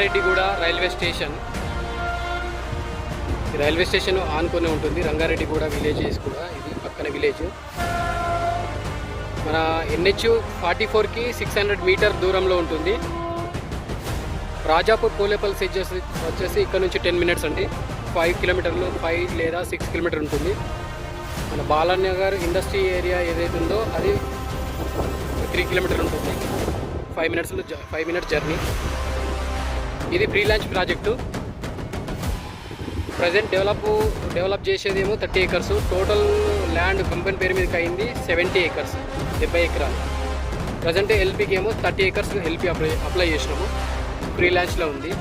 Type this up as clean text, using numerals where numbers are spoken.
Rangareddyguda railway station. Railway station ఆనుకొని ఉంటుంది. Rangareddyguda villages కూడా ఇది పక్కన విలేజ్. మన NH-44కి 600 మీటర్ దూరంలో ఉంటుంది. రాజాపూర్ పోలేపల్లి వచ్చేసి ఇక్కడ నుంచి 10 మినిట్స్ అండి. 5 కిలోమీటర్లు 5 లేదా 6 కిలోమీటర్ ఉంటుంది. మన బాలానగర్ ఇండస్ట్రీ ఏరియా ఏదైతే ఉందో అది 3 కిలోమీటర్లు ఉంటుంది. 5 మినిట్స్ జర్నీ. ఇది pre launch project. Present develop చేసేదేమో 30 acres. టోటల్ ల్యాండ్ కంపెనీ పేరు మీదకి అయింది 70 acres, 70 ఎకరాలు. ప్రజెంట్ LPకి ఏమో 30 acres LP అప్లై చేసినాము. ప్రీ లాంచ్లో ఉంది.